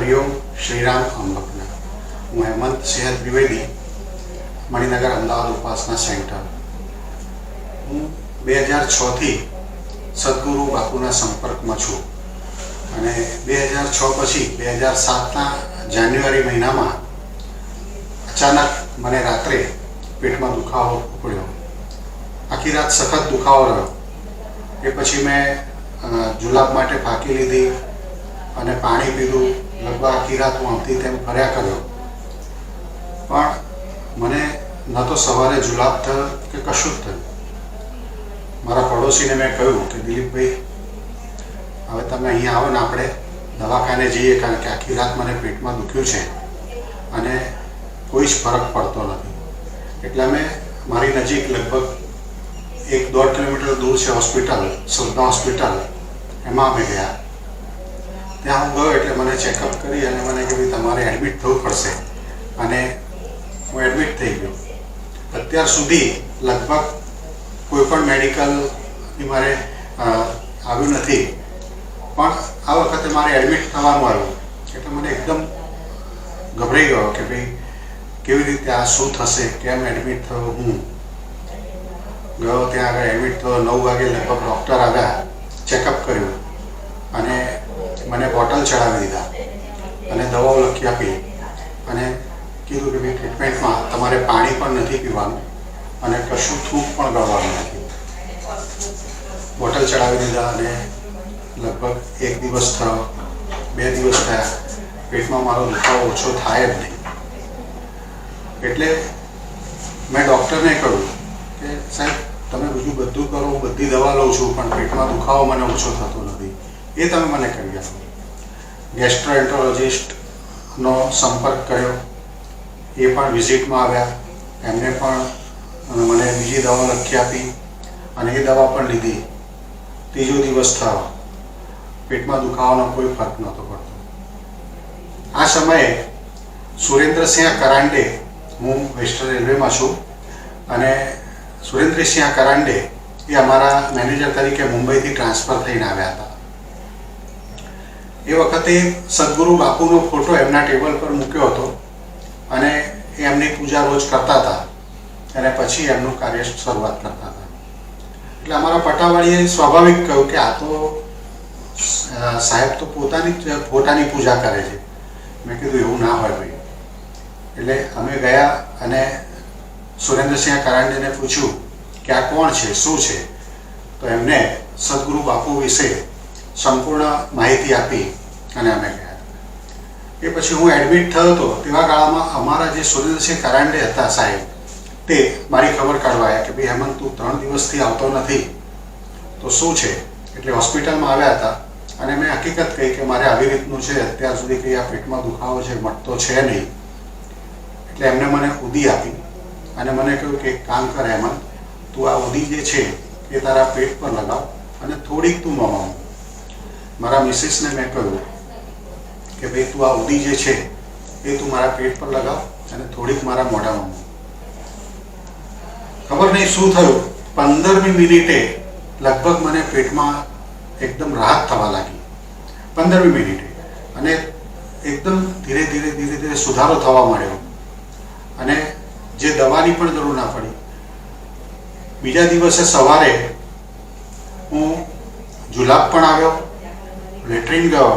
हरिओम श्रीराम अंबकना। हूँ हेमंत सिंह त्रिवेदी, मणिनगर अमदावाद उपासना सेंटर। हूँ 2006 थी सद्गुरु बापूना संपर्कमां छुं अने 2006 पछी 2007 जान्युआरी महीनामां अचानक मने रात्रे पेटमां दुखावो पड्यो। आखी रात सखत दुखावो रह्यो। ए पछी मैं जुलाब माटे फाकी लीधी અને પાણી પીધું। લગભગ આખી રાત હું આમથી તેમ ફર્યા કર્યો, પણ મને ન તો સવારે જુલાબ થયો કે કશું જ થયું। મારા પડોશીને મેં કહ્યું કે દિલીપભાઈ, હવે તમે અહીંયા આવો ને આપણે દવાખાને જઈએ, કારણ કે આખી રાત મને પેટમાં દુખ્યું છે અને કોઈ જ ફરક પડતો નથી। એટલે અમે મારી નજીક લગભગ 1-1.5 કિલોમીટર દૂર છે હોસ્પિટલ, શ્રદ્ધા હોસ્પિટલ, એમાં અમે ગયા। ત્યાં હું ગયો એટલે મને ચેકઅપ કરી અને મને કે ભાઈ તમારે એડમિટ થવું પડશે, અને હું એડમિટ થઈ ગયો। અત્યાર સુધી લગભગ કોઈ પણ મેડિકલની મારે આવ્યું નથી, પણ આ વખતે મારે એડમિટ થવાનું આવ્યું એટલે મને એકદમ ગભરાઈ ગયો કે ભાઈ કેવી રીતે આ શું થશે, કેમ એડમિટ થયો। હું ગયો, ત્યાં આગળ એડમિટ થયો। 9 વાગે લગભગ ડૉક્ટર આવ્યા, ચેકઅપ કર્યું અને મને બોટલ ચડાવી દીધા અને દવાઓ લખી આપી અને કીધું કે ભાઈ ટ્રીટમેન્ટમાં તમારે પાણી પણ નથી પીવાનું અને કશું થૂંક પણ ગળવાનું નથી। બોટલ ચડાવી દીધા અને લગભગ 1 દિવસ થયો, 2 દિવસ થયા, પેટમાં મારો દુખાવો ઓછો થાય જ નહીં। એટલે મેં ડૉક્ટરને કહ્યું કે સાહેબ તમે બીજું બધું કરો, હું બધી દવા લઉં છું, પણ પેટમાં દુખાવો મને ઓછો થતો નથી, એ તમે મને કરી આપો। ગેસ્ટ્રોએન્ટરોલોજિસ્ટનો સંપર્ક કર્યો, એ પણ વિઝિટમાં આવ્યા, એમને પણ મને બીજી દવા લખી આપી અને એ દવા પણ લીધી। ત્રીજો દિવસ થયો, પેટમાં દુખાવાનો કોઈ ફરક નહોતો પડતો। આ સમયે સુરેન્દ્રસિંહ કરાંડે, હું વેસ્ટર્ન રેલવેમાં છું અને સુરેન્દ્રસિંહ કરાંડે એ અમારા મેનેજર તરીકે મુંબઈથી ટ્રાન્સફર થઈને આવ્યા હતા। એ વખતે સદગુરુ બાપુનો ફોટો એમના ટેબલ પર મૂક્યો હતો અને એમની પૂજા રોજ કરતા હતા અને પછી એમનું કાર્ય શરૂઆત કરતા હતા। એટલે અમારા પટાવાળીએ સ્વાભાવિક કહ્યું કે આ તો સાહેબ તો પોતાની પૂજા કરે છે। મેં કીધું એવું ના હોય ભાઈ। એટલે અમે ગયા અને સુરેન્દ્રસિંહ કરાંડેને પૂછ્યું કે આ કોણ છે, શું છે, તો એમને સદગુરુ બાપુ વિશે સંપૂर्ण માહિતી આપી અને અમે ગયા। એ પછી હું એડમિટ થયો હતો તેવા ગાળામાં અમારા જે સુરેન્દ્રસિંહ કરાંડે હતા સાહેબ, તે મારી ખબર કાઢવા આવ્યા કે ભાઈ હેમંત તું 3 દિવસથી આવતો નથી, તો શું છે? એટલે હોસ્પિટલમાં આવ્યા હતા અને મેં હકીકત કહી કે મારે આવી રીતનું છે, અત્યાર સુધી કંઈ આ પેટમાં દુખાવો છે, મટતો છે નહીં। એટલે એમને મને ઉદી આપી અને મને કહ્યું કે એક કામ કર હેમંત, તું આ ઉદી જે છે એ તારા પેટ પર લગાવ અને થોડીક તું મોંમાં। મારા મિસિસને મેં કહ્યું કે ભાઈ તું આ ઉદી જે છે એ તું મારા પેટ પર લગાવ અને થોડીક મારા મોઢામાં। ખબર નહીં શું થયું, 15મી મિનિટે લગભગ મને પેટમાં એકદમ રાહત થવા લાગી। 15મી મિનિટે અને એકદમ ધીરે ધીરે ધીરે ધીરે સુધારો થવા માંડ્યો અને જે દવાની પણ જરૂર ના પડી। બીજા દિવસે સવારે હું જુલાબ પણ આવ્યો, લેટ્રિન ગયો।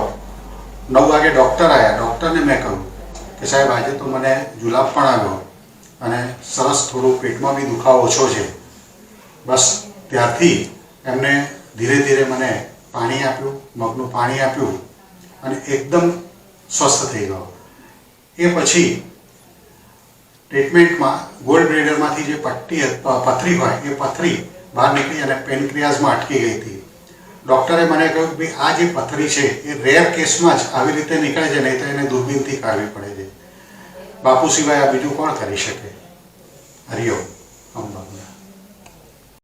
9 વાગે ડૉક્ટર આવ્યા। ડૉક્ટરને મેં કહ્યું કે સાહેબ આજે તો મને જુલાબ પણ આવ્યો અને સરસ થોડું પેટમાં બી દુખાવો ઓછો છે। બસ ત્યારથી એમને ધીરે ધીરે મને પાણી આપ્યું, મગનું પાણી આપ્યું અને એકદમ સ્વસ્થ થઈ ગયો। એ પછી ટ્રીટમેન્ટમાં ગોલ્ડ બ્લેડરમાંથી જે પથરી હોય એ પથરી બહાર નીકળી અને પેનક્રિયાઝમાં અટકી ગઈ હતી। ડૉક્ટરે મને કહ્યું કે ભાઈ આ જે પથરી છે એ રેર કેસમાં જ આવી રીતે નીકળે છે, નહીં તો એને દૂરબીનથી કાઢવી પડે છે। બાપુ સિવાય આ બીજું કોણ કરી શકે? હરિઓમ અંબા।